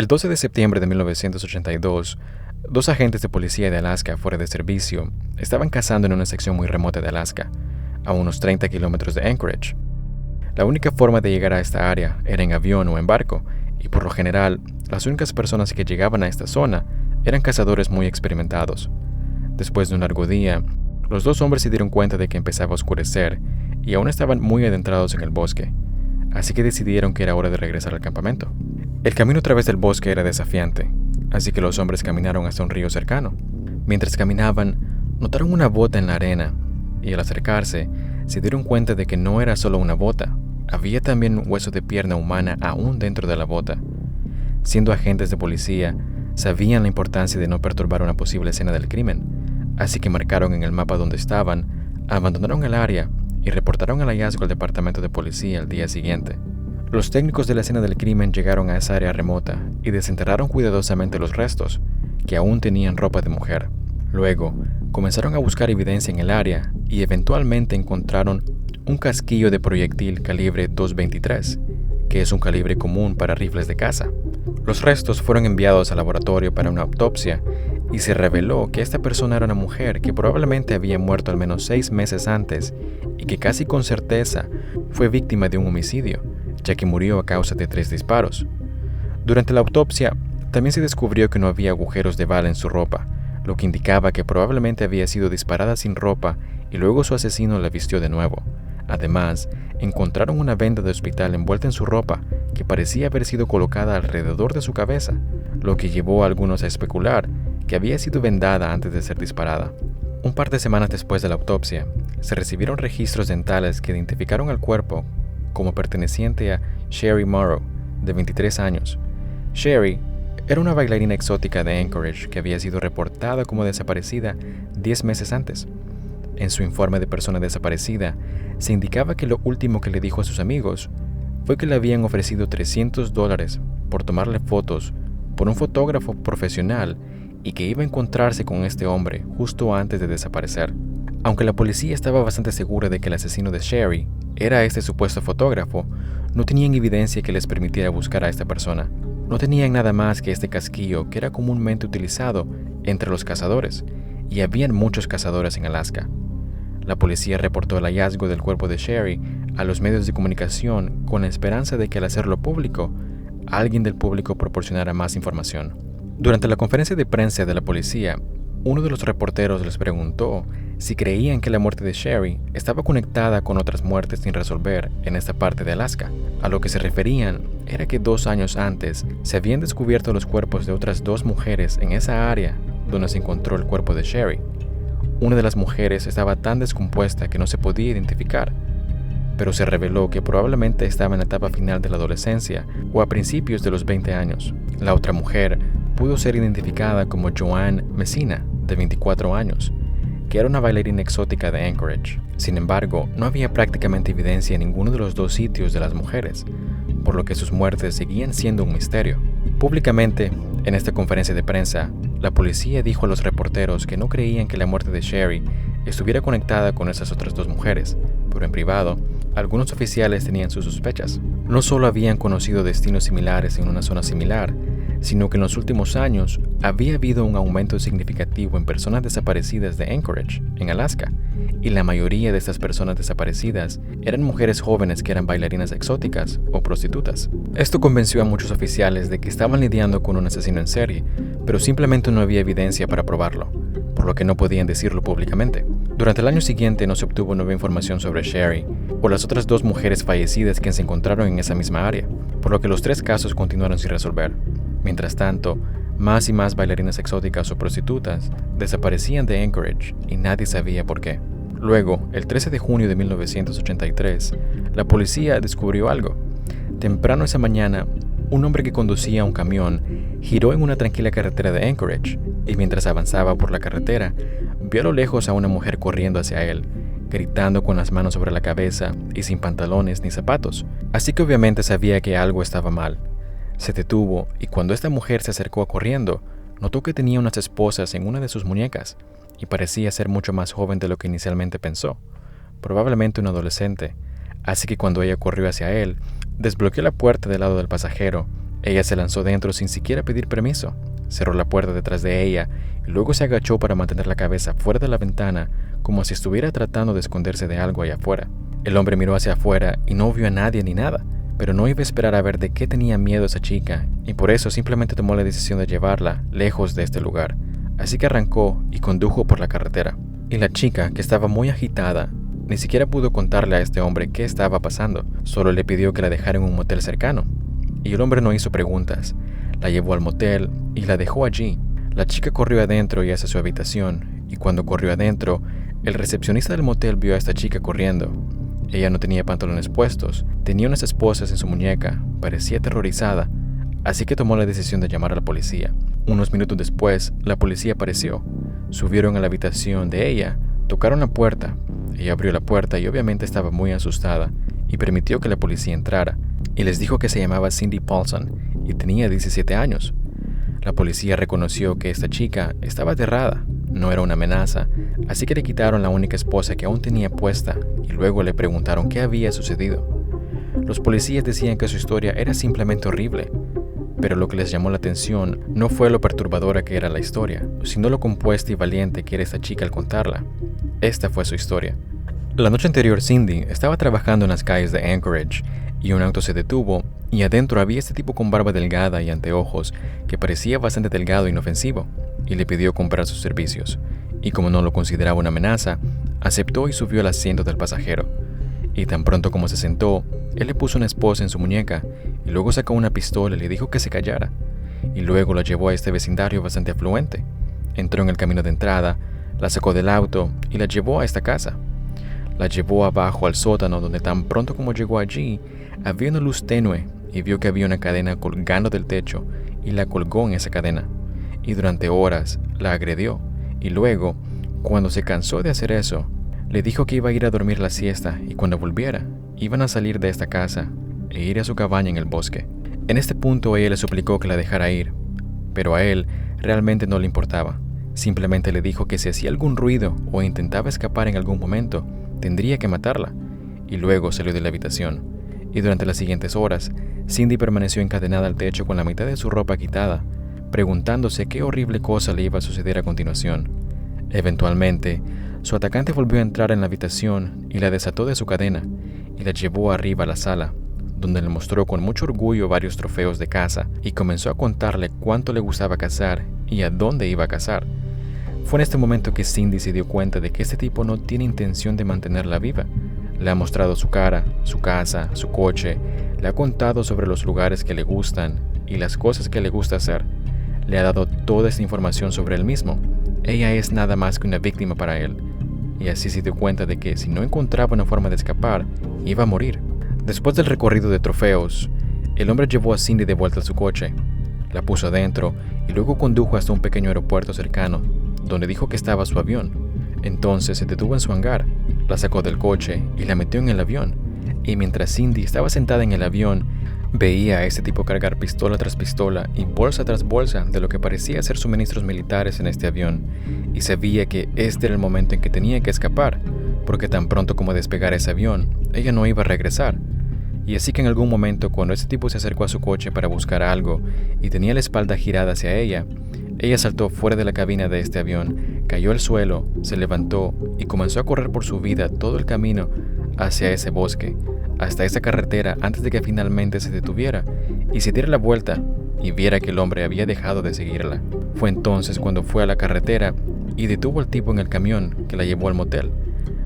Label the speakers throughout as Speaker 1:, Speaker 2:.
Speaker 1: El 12 de septiembre de 1982, dos agentes de policía de Alaska fuera de servicio estaban cazando en una sección muy remota de Alaska, a unos 30 kilómetros de Anchorage. La única forma de llegar a esta área era en avión o en barco, y por lo general, las únicas personas que llegaban a esta zona eran cazadores muy experimentados. Después de un largo día, los dos hombres se dieron cuenta de que empezaba a oscurecer y aún estaban muy adentrados en el bosque, así que decidieron que era hora de regresar al campamento. El camino a través del bosque era desafiante, así que los hombres caminaron hasta un río cercano. Mientras caminaban, notaron una bota en la arena, y al acercarse, se dieron cuenta de que no era solo una bota, había también un hueso de pierna humana aún dentro de la bota. Siendo agentes de policía, sabían la importancia de no perturbar una posible escena del crimen, así que marcaron en el mapa donde estaban, abandonaron el área y reportaron el hallazgo al departamento de policía al día siguiente. Los técnicos de la escena del crimen llegaron a esa área remota y desenterraron cuidadosamente los restos, que aún tenían ropa de mujer. Luego, comenzaron a buscar evidencia en el área y eventualmente encontraron un casquillo de proyectil calibre .223, que es un calibre común para rifles de caza. Los restos fueron enviados al laboratorio para una autopsia y se reveló que esta persona era una mujer que probablemente había muerto al menos 6 meses antes y que casi con certeza fue víctima de un homicidio, ya que murió a causa de 3 disparos. Durante la autopsia, también se descubrió que no había agujeros de bala en su ropa, lo que indicaba que probablemente había sido disparada sin ropa y luego su asesino la vistió de nuevo. Además, encontraron una venda de hospital envuelta en su ropa que parecía haber sido colocada alrededor de su cabeza, lo que llevó a algunos a especular que había sido vendada antes de ser disparada. Un par de semanas después de la autopsia, se recibieron registros dentales que identificaron al cuerpo como perteneciente a Sherry Morrow, de 23 años. Sherry era una bailarina exótica de Anchorage que había sido reportada como desaparecida 10 meses antes. En su informe de persona desaparecida, se indicaba que lo último que le dijo a sus amigos fue que le habían ofrecido $300 por tomarle fotos por un fotógrafo profesional y que iba a encontrarse con este hombre justo antes de desaparecer. Aunque la policía estaba bastante segura de que el asesino de Sherry era este supuesto fotógrafo, no tenían evidencia que les permitiera buscar a esta persona. No tenían nada más que este casquillo que era comúnmente utilizado entre los cazadores, y habían muchos cazadores en Alaska. La policía reportó el hallazgo del cuerpo de Sherry a los medios de comunicación con la esperanza de que al hacerlo público, alguien del público proporcionara más información. Durante la conferencia de prensa de la policía, uno de los reporteros les preguntó si creían que la muerte de Sherry estaba conectada con otras muertes sin resolver en esta parte de Alaska. A lo que se referían era que 2 años antes se habían descubierto los cuerpos de otras 2 mujeres en esa área donde se encontró el cuerpo de Sherry. Una de las mujeres estaba tan descompuesta que no se podía identificar, pero se reveló que probablemente estaba en la etapa final de la adolescencia o a principios de los 20 años. La otra mujer pudo ser identificada como Joanne Messina, de 24 años, que era una bailarina exótica de Anchorage. Sin embargo, no había prácticamente evidencia en ninguno de los 2 sitios de las mujeres, por lo que sus muertes seguían siendo un misterio. Públicamente, en esta conferencia de prensa, la policía dijo a los reporteros que no creían que la muerte de Sherry estuviera conectada con esas otras 2 mujeres, pero en privado, algunos oficiales tenían sus sospechas. No solo habían conocido destinos similares en una zona similar, sino que en los últimos años había habido un aumento significativo en personas desaparecidas de Anchorage, en Alaska, y la mayoría de estas personas desaparecidas eran mujeres jóvenes que eran bailarinas exóticas o prostitutas. Esto convenció a muchos oficiales de que estaban lidiando con un asesino en serie, pero simplemente no había evidencia para probarlo, por lo que no podían decirlo públicamente. Durante el año siguiente no se obtuvo nueva información sobre Sherry o las otras 2 mujeres fallecidas que se encontraron en esa misma área, por lo que los 3 casos continuaron sin resolver. Mientras tanto, más y más bailarinas exóticas o prostitutas desaparecían de Anchorage y nadie sabía por qué. Luego, el 13 de junio de 1983, la policía descubrió algo. Temprano esa mañana, un hombre que conducía un camión giró en una tranquila carretera de Anchorage y mientras avanzaba por la carretera, vio a lo lejos a una mujer corriendo hacia él, gritando con las manos sobre la cabeza y sin pantalones ni zapatos. Así que obviamente sabía que algo estaba mal. Se detuvo y cuando esta mujer se acercó corriendo, notó que tenía unas esposas en una de sus muñecas y parecía ser mucho más joven de lo que inicialmente pensó, probablemente un adolescente, así que cuando ella corrió hacia él, desbloqueó la puerta del lado del pasajero Ella se lanzó dentro sin siquiera pedir permiso, cerró la puerta detrás de ella y luego se agachó para mantener la cabeza fuera de la ventana como si estuviera tratando de esconderse de algo allá afuera. El hombre miró hacia afuera y no vio a nadie ni nada, pero no iba a esperar a ver de qué tenía miedo esa chica y por eso simplemente tomó la decisión de llevarla lejos de este lugar. Así que arrancó y condujo por la carretera. Y la chica, que estaba muy agitada, ni siquiera pudo contarle a este hombre qué estaba pasando, solo le pidió que la dejara en un motel cercano. Y el hombre no hizo preguntas, la llevó al motel y la dejó allí. La chica corrió adentro y hacia su habitación, y cuando corrió adentro, el recepcionista del motel vio a esta chica corriendo. Ella no tenía pantalones puestos, tenía unas esposas en su muñeca, parecía aterrorizada, así que tomó la decisión de llamar a la policía. Unos minutos después, la policía apareció. Subieron a la habitación de ella, tocaron la puerta. Ella abrió la puerta y obviamente estaba muy asustada y permitió que la policía entrara y les dijo que se llamaba Cindy Paulson y tenía 17 años. La policía reconoció que esta chica estaba aterrada, no era una amenaza, así que le quitaron la única esposa que aún tenía puesta y luego le preguntaron qué había sucedido. Los policías decían que su historia era simplemente horrible, pero lo que les llamó la atención no fue lo perturbadora que era la historia, sino lo compuesta y valiente que era esta chica al contarla. Esta fue su historia. La noche anterior, Cindy estaba trabajando en las calles de Anchorage y un auto se detuvo y adentro había este tipo con barba delgada y anteojos que parecía bastante delgado e inofensivo y le pidió comprar sus servicios. Y como no lo consideraba una amenaza, aceptó y subió al asiento del pasajero. Y tan pronto como se sentó, él le puso una esposa en su muñeca y luego sacó una pistola y le dijo que se callara. Y luego la llevó a este vecindario bastante afluente. Entró en el camino de entrada, la sacó del auto y la llevó a esta casa. La llevó abajo al sótano donde tan pronto como llegó allí, había una luz tenue y vio que había una cadena colgando del techo y la colgó en esa cadena. Y durante horas la agredió y luego, cuando se cansó de hacer eso, le dijo que iba a ir a dormir la siesta y cuando volviera, iban a salir de esta casa e ir a su cabaña en el bosque. En este punto ella le suplicó que la dejara ir, pero a él realmente no le importaba. Simplemente le dijo que si hacía algún ruido o intentaba escapar en algún momento, tendría que matarla, y luego salió de la habitación. Y durante las siguientes horas, Cindy permaneció encadenada al techo con la mitad de su ropa quitada, preguntándose qué horrible cosa le iba a suceder a continuación. Eventualmente, su atacante volvió a entrar en la habitación y la desató de su cadena y la llevó arriba a la sala, donde le mostró con mucho orgullo varios trofeos de caza y comenzó a contarle cuánto le gustaba cazar y a dónde iba a cazar. Fue en este momento que Cindy se dio cuenta de que este tipo no tiene intención de mantenerla viva. Le ha mostrado su cara, su casa, su coche, le ha contado sobre los lugares que le gustan y las cosas que le gusta hacer. Le ha dado toda esta información sobre él mismo. Ella es nada más que una víctima para él. Y así se dio cuenta de que si no encontraba una forma de escapar, iba a morir. Después del recorrido de trofeos, el hombre llevó a Cindy de vuelta a su coche, la puso adentro y luego condujo hasta un pequeño aeropuerto cercano, donde dijo que estaba su avión. Entonces se detuvo en su hangar, la sacó del coche y la metió en el avión. Y mientras Cindy estaba sentada en el avión, veía a este tipo cargar pistola tras pistola y bolsa tras bolsa de lo que parecía ser suministros militares en este avión, y sabía que este era el momento en que tenía que escapar, porque tan pronto como despegara ese avión, ella no iba a regresar. Y así que en algún momento, cuando este tipo se acercó a su coche para buscar algo y tenía la espalda girada hacia ella saltó fuera de la cabina de este avión, cayó al suelo, se levantó y comenzó a correr por su vida todo el camino hacia ese bosque, hasta esa carretera antes de que finalmente se detuviera y se diera la vuelta y viera que el hombre había dejado de seguirla. Fue entonces cuando fue a la carretera y detuvo al tipo en el camión que la llevó al motel.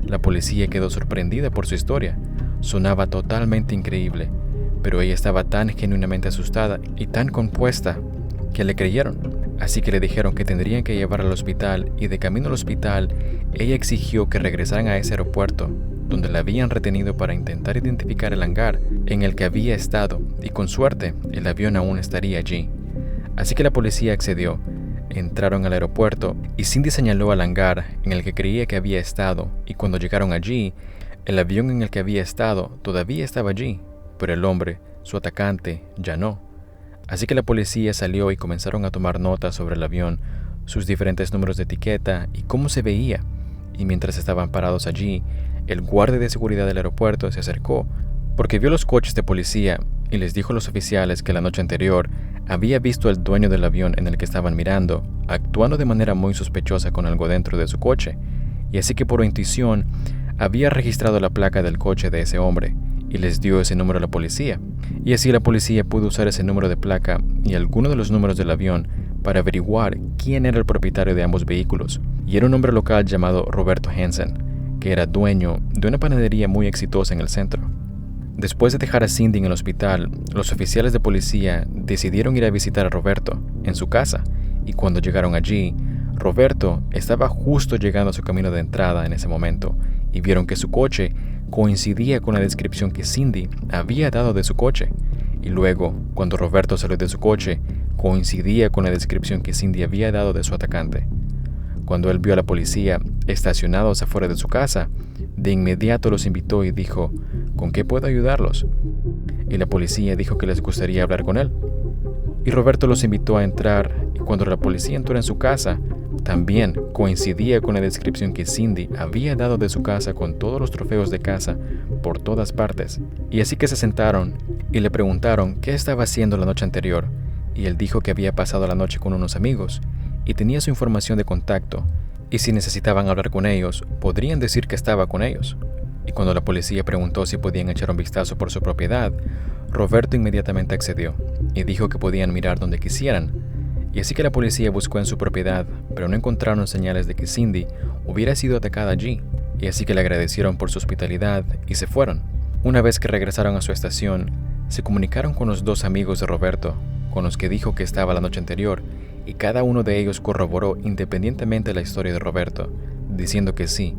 Speaker 1: La policía quedó sorprendida por su historia. Sonaba totalmente increíble, pero ella estaba tan genuinamente asustada y tan compuesta que le creyeron. Así que le dijeron que tendrían que llevarla al hospital y de camino al hospital, ella exigió que regresaran a ese aeropuerto, donde la habían retenido para intentar identificar el hangar en el que había estado y con suerte el avión aún estaría allí. Así que la policía accedió. Entraron al aeropuerto y Cindy señaló al hangar en el que creía que había estado y cuando llegaron allí, el avión en el que había estado todavía estaba allí, pero el hombre, su atacante, ya no. Así que la policía salió y comenzaron a tomar notas sobre el avión, sus diferentes números de etiqueta y cómo se veía. Y mientras estaban parados allí, el guardia de seguridad del aeropuerto se acercó, porque vio los coches de policía y les dijo a los oficiales que la noche anterior había visto al dueño del avión en el que estaban mirando, actuando de manera muy sospechosa con algo dentro de su coche, y así que por intuición había registrado la placa del coche de ese hombre y les dio ese número a la policía, y así la policía pudo usar ese número de placa y alguno de los números del avión para averiguar quién era el propietario de ambos vehículos, y era un hombre local llamado Roberto Hansen, que era dueño de una panadería muy exitosa en el centro. Después de dejar a Cindy en el hospital, los oficiales de policía decidieron ir a visitar a Roberto en su casa, y cuando llegaron allí, Roberto estaba justo llegando a su camino de entrada en ese momento, y vieron que su coche coincidía con la descripción que Cindy había dado de su coche, y luego, cuando Roberto salió de su coche, coincidía con la descripción que Cindy había dado de su atacante. Cuando él vio a la policía estacionados afuera de su casa, de inmediato los invitó y dijo, ¿con qué puedo ayudarlos? Y la policía dijo que les gustaría hablar con él. Y Roberto los invitó a entrar, y cuando la policía entró en su casa, también coincidía con la descripción que Cindy había dado de su casa con todos los trofeos de caza por todas partes. Y así que se sentaron y le preguntaron qué estaba haciendo la noche anterior, y él dijo que había pasado la noche con unos amigos y tenía su información de contacto, y si necesitaban hablar con ellos, podrían decir que estaba con ellos. Y cuando la policía preguntó si podían echar un vistazo por su propiedad, Roberto inmediatamente accedió y dijo que podían mirar donde quisieran. Y así que la policía buscó en su propiedad, pero no encontraron señales de que Cindy hubiera sido atacada allí, y así que le agradecieron por su hospitalidad y se fueron. Una vez que regresaron a su estación, se comunicaron con los dos amigos de Roberto, con los que dijo que estaba la noche anterior, y cada uno de ellos corroboró independientemente la historia de Roberto, diciendo que sí,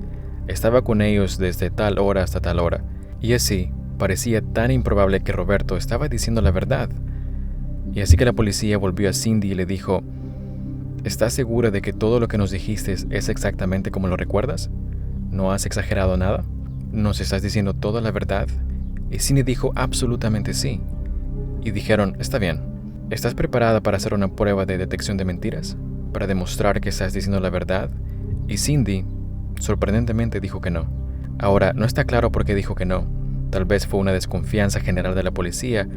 Speaker 1: estaba con ellos desde tal hora hasta tal hora, y así parecía tan improbable que Roberto estaba diciendo la verdad. Y así que la policía volvió a Cindy y le dijo, ¿estás segura de que todo lo que nos dijiste es exactamente como lo recuerdas? ¿No has exagerado nada? ¿Nos estás diciendo toda la verdad? Y Cindy dijo absolutamente sí. Y dijeron, está bien, ¿estás preparada para hacer una prueba de detección de mentiras? ¿Para demostrar que estás diciendo la verdad? Y Cindy, sorprendentemente, dijo que no. Ahora, no está claro por qué dijo que no. Tal vez fue una desconfianza general de la policía,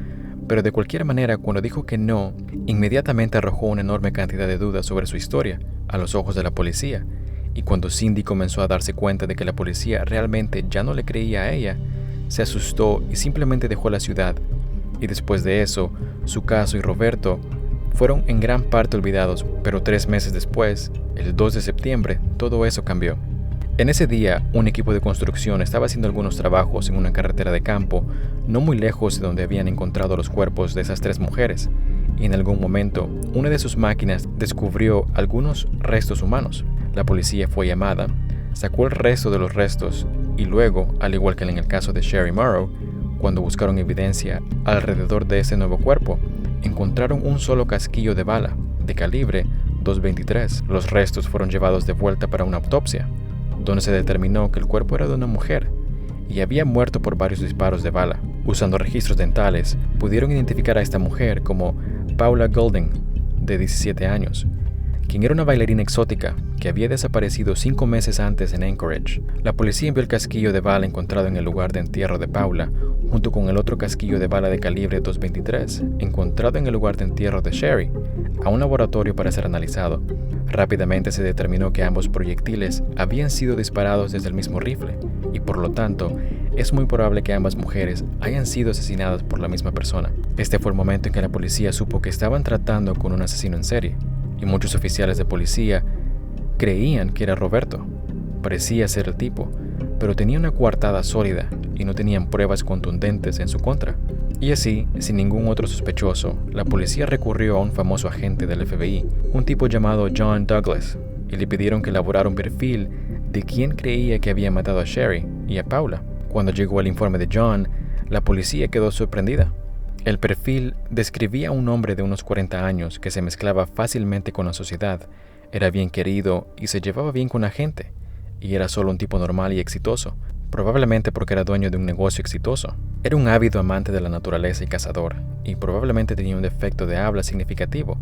Speaker 1: pero de cualquier manera, cuando dijo que no, inmediatamente arrojó una enorme cantidad de dudas sobre su historia a los ojos de la policía. Y cuando Cindy comenzó a darse cuenta de que la policía realmente ya no le creía a ella, se asustó y simplemente dejó la ciudad. Y después de eso, su caso y Roberto fueron en gran parte olvidados, pero 3 meses después, el 2 de septiembre, todo eso cambió. En ese día, un equipo de construcción estaba haciendo algunos trabajos en una carretera de campo, no muy lejos de donde habían encontrado los cuerpos de esas 3 mujeres, y en algún momento, una de sus máquinas descubrió algunos restos humanos. La policía fue llamada, sacó el resto de los restos, y luego, al igual que en el caso de Sherry Morrow, cuando buscaron evidencia alrededor de ese nuevo cuerpo, encontraron un solo casquillo de bala, de calibre .223. Los restos fueron llevados de vuelta para una autopsia, donde se determinó que el cuerpo era de una mujer y había muerto por varios disparos de bala. Usando registros dentales, pudieron identificar a esta mujer como Paula Golding, de 17 años, quien era una bailarina exótica que había desaparecido 5 meses antes en Anchorage. La policía envió el casquillo de bala encontrado en el lugar de entierro de Paula, junto con el otro casquillo de bala de calibre .223, encontrado en el lugar de entierro de Sherry, a un laboratorio para ser analizado. Rápidamente se determinó que ambos proyectiles habían sido disparados desde el mismo rifle, y por lo tanto, es muy probable que ambas mujeres hayan sido asesinadas por la misma persona. Este fue el momento en que la policía supo que estaban tratando con un asesino en serie, y muchos oficiales de policía creían que era Roberto. Parecía ser el tipo, pero tenía una coartada sólida y no tenían pruebas contundentes en su contra. Y así, sin ningún otro sospechoso, la policía recurrió a un famoso agente del FBI, un tipo llamado John Douglas, y le pidieron que elaborara un perfil de quién creía que había matado a Sherry y a Paula. Cuando llegó el informe de John, la policía quedó sorprendida. El perfil describía a un hombre de unos 40 años que se mezclaba fácilmente con la sociedad, era bien querido y se llevaba bien con la gente, y era solo un tipo normal y exitoso, probablemente porque era dueño de un negocio exitoso. Era un ávido amante de la naturaleza y cazador, y probablemente tenía un defecto de habla significativo,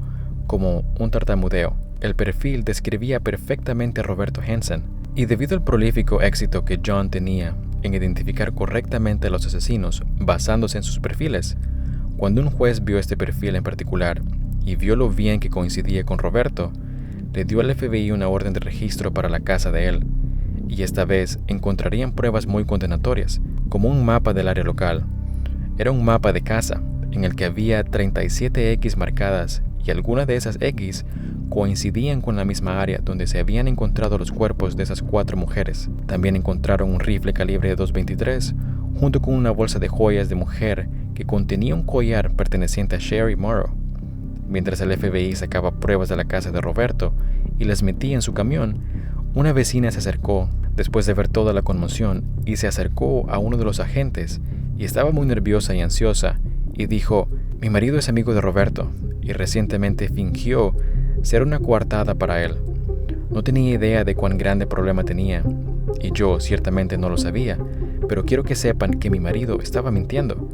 Speaker 1: como un tartamudeo. El perfil describía perfectamente a Roberto Hansen, y debido al prolífico éxito que John tenía en identificar correctamente a los asesinos basándose en sus perfiles. Cuando un juez vio este perfil en particular y vio lo bien que coincidía con Roberto, le dio al FBI una orden de registro para la casa de él, y esta vez encontrarían pruebas muy condenatorias, como un mapa del área local. Era un mapa de casa, en el que había 37 X marcadas, y algunas de esas X coincidían con la misma área donde se habían encontrado los cuerpos de esas 4 mujeres. También encontraron un rifle calibre .223, junto con una bolsa de joyas de mujer que contenía un collar perteneciente a Sherry Morrow. Mientras el FBI sacaba pruebas de la casa de Roberto y las metía en su camión, una vecina se acercó, después de ver toda la conmoción, y se acercó a uno de los agentes, y estaba muy nerviosa y ansiosa, y dijo: «Mi marido es amigo de Roberto, y recientemente fingió ser una coartada para él. No tenía idea de cuán grande problema tenía, y yo ciertamente no lo sabía, pero quiero que sepan que mi marido estaba mintiendo.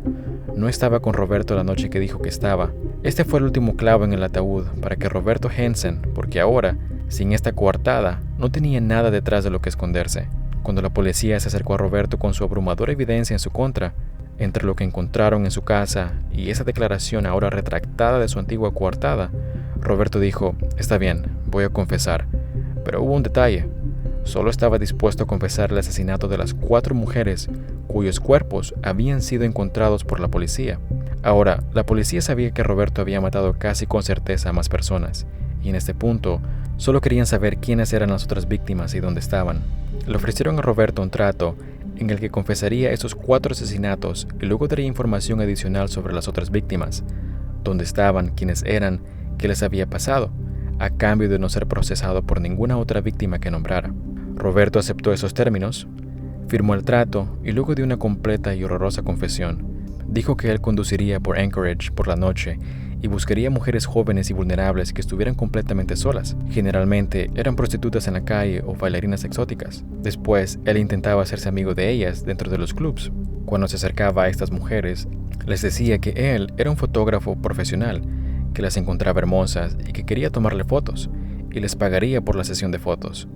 Speaker 1: No estaba con Roberto la noche que dijo que estaba. Este fue el último clavo en el ataúd para que Roberto Hansen, porque ahora, sin esta coartada, no tenía nada detrás de lo que esconderse». Cuando la policía se acercó a Roberto con su abrumadora evidencia en su contra, entre lo que encontraron en su casa y esa declaración ahora retractada de su antigua coartada, Roberto dijo: «Está bien, voy a confesar, pero hubo un detalle. Solo estaba dispuesto a confesar el asesinato de las 4 mujeres cuyos cuerpos habían sido encontrados por la policía». Ahora, la policía sabía que Roberto había matado casi con certeza a más personas, y en este punto solo querían saber quiénes eran las otras víctimas y dónde estaban. Le ofrecieron a Roberto un trato en el que confesaría esos 4 asesinatos y luego daría información adicional sobre las otras víctimas, dónde estaban, quiénes eran, qué les había pasado, a cambio de no ser procesado por ninguna otra víctima que nombrara. Roberto aceptó esos términos, firmó el trato y luego dio una completa y horrorosa confesión. Dijo que él conduciría por Anchorage por la noche y buscaría mujeres jóvenes y vulnerables que estuvieran completamente solas. Generalmente eran prostitutas en la calle o bailarinas exóticas. Después, él intentaba hacerse amigo de ellas dentro de los clubs. Cuando se acercaba a estas mujeres, les decía que él era un fotógrafo profesional, que las encontraba hermosas y que quería tomarle fotos, y les pagaría por la sesión de fotos.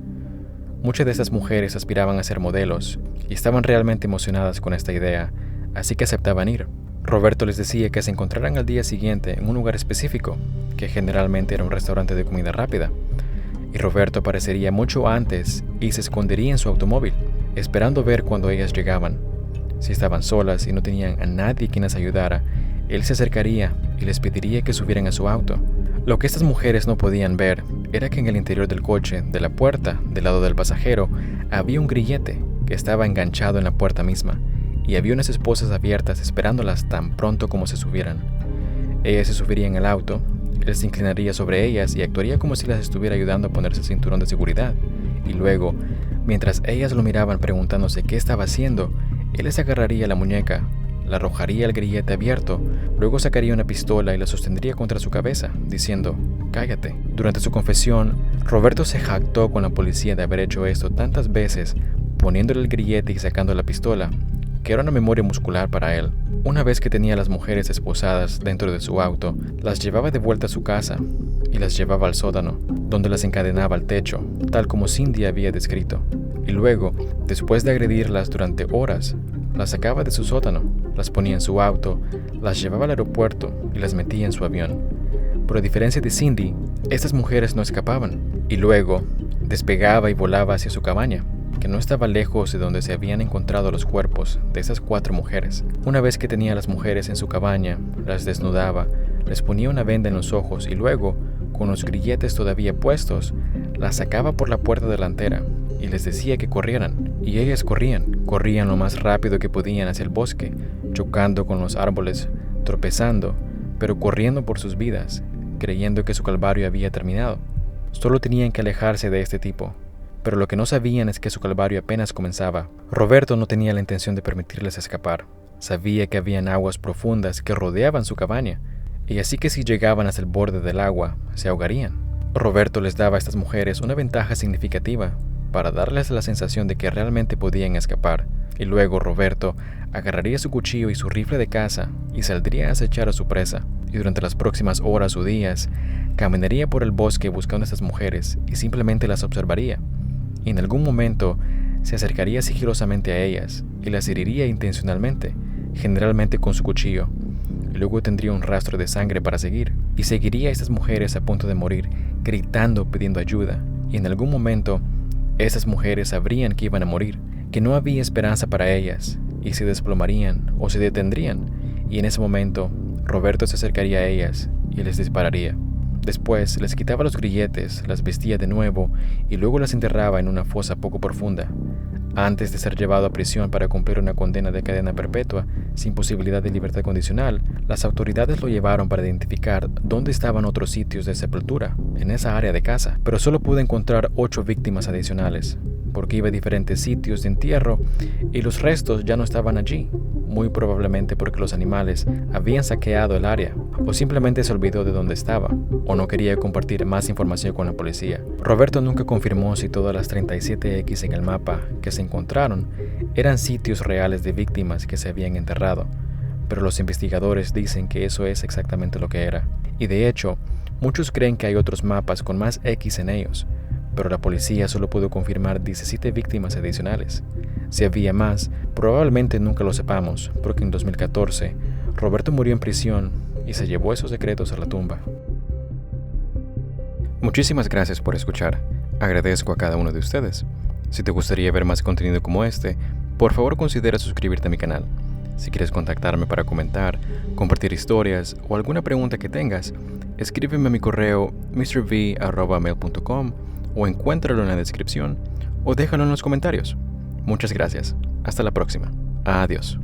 Speaker 1: Muchas de estas mujeres aspiraban a ser modelos y estaban realmente emocionadas con esta idea, así que aceptaban ir. Roberto les decía que se encontraran al día siguiente en un lugar específico, que generalmente era un restaurante de comida rápida, y Roberto aparecería mucho antes y se escondería en su automóvil, esperando ver cuando ellas llegaban. Si estaban solas y no tenían a nadie quien las ayudara, él se acercaría y les pediría que subieran a su auto. Lo que estas mujeres no podían ver era que en el interior del coche, de la puerta, del lado del pasajero, había un grillete que estaba enganchado en la puerta misma, y había unas esposas abiertas esperándolas tan pronto como se subieran. Ellas se subirían al auto, él se inclinaría sobre ellas y actuaría como si las estuviera ayudando a ponerse el cinturón de seguridad, y luego, mientras ellas lo miraban preguntándose qué estaba haciendo, él les agarraría la muñeca, la arrojaría al grillete abierto, luego sacaría una pistola y la sostendría contra su cabeza, diciendo: «Cállate». Durante su confesión, Roberto se jactó con la policía de haber hecho esto tantas veces, poniéndole el grillete y sacando la pistola, que era una memoria muscular para él. Una vez que tenía a las mujeres esposadas dentro de su auto, las llevaba de vuelta a su casa y las llevaba al sótano, donde las encadenaba al techo, tal como Cindy había descrito. Y luego, después de agredirlas durante horas, las sacaba de su sótano, las ponía en su auto, las llevaba al aeropuerto y las metía en su avión. Pero a diferencia de Cindy, estas mujeres no escapaban, y luego despegaba y volaba hacia su cabaña, que no estaba lejos de donde se habían encontrado los cuerpos de esas 4 mujeres. Una vez que tenía a las mujeres en su cabaña, las desnudaba, les ponía una venda en los ojos y luego, con los grilletes todavía puestos, las sacaba por la puerta delantera y les decía que corrieran. Y ellas corrían lo más rápido que podían hacia el bosque, chocando con los árboles, tropezando, pero corriendo por sus vidas, creyendo que su calvario había terminado. Solo tenían que alejarse de este tipo. Pero lo que no sabían es que su calvario apenas comenzaba. Roberto no tenía la intención de permitirles escapar. Sabía que habían aguas profundas que rodeaban su cabaña, y así que si llegaban hasta el borde del agua, se ahogarían. Roberto les daba a estas mujeres una ventaja significativa para darles la sensación de que realmente podían escapar, y luego Roberto agarraría su cuchillo y su rifle de caza y saldría a acechar a su presa, y durante las próximas horas o días caminaría por el bosque buscando a estas mujeres y simplemente las observaría. Y en algún momento se acercaría sigilosamente a ellas y las heriría intencionalmente, generalmente con su cuchillo. Luego tendría un rastro de sangre para seguir, y seguiría a estas mujeres a punto de morir, gritando pidiendo ayuda, y en algún momento, esas mujeres sabrían que iban a morir, que no había esperanza para ellas, y se desplomarían o se detendrían, y en ese momento, Roberto se acercaría a ellas y les dispararía. Después les quitaba los grilletes, las vestía de nuevo y luego las enterraba en una fosa poco profunda, antes de ser llevado a prisión para cumplir una condena de cadena perpetua sin posibilidad de libertad condicional. Las autoridades lo llevaron para identificar dónde estaban otros sitios de sepultura en esa área de casa, pero solo pudo encontrar 8 víctimas adicionales, porque iba a diferentes sitios de entierro y los restos ya no estaban allí, muy probablemente porque los animales habían saqueado el área o simplemente se olvidó de dónde estaba o no quería compartir más información con la policía. Roberto nunca confirmó si todas las 37X en el mapa que se encontraron eran sitios reales de víctimas que se habían enterrado, pero los investigadores dicen que eso es exactamente lo que era. Y de hecho, muchos creen que hay otros mapas con más X en ellos, pero la policía solo pudo confirmar 17 víctimas adicionales. Si había más, probablemente nunca lo sepamos, porque en 2014, Roberto murió en prisión y se llevó esos secretos a la tumba. Muchísimas gracias por escuchar. Agradezco a cada uno de ustedes. Si te gustaría ver más contenido como este, por favor considera suscribirte a mi canal. Si quieres contactarme para comentar, compartir historias o alguna pregunta que tengas, escríbeme a mi correo mrv@mail.com o encuéntralo en la descripción o déjalo en los comentarios. Muchas gracias. Hasta la próxima. Adiós.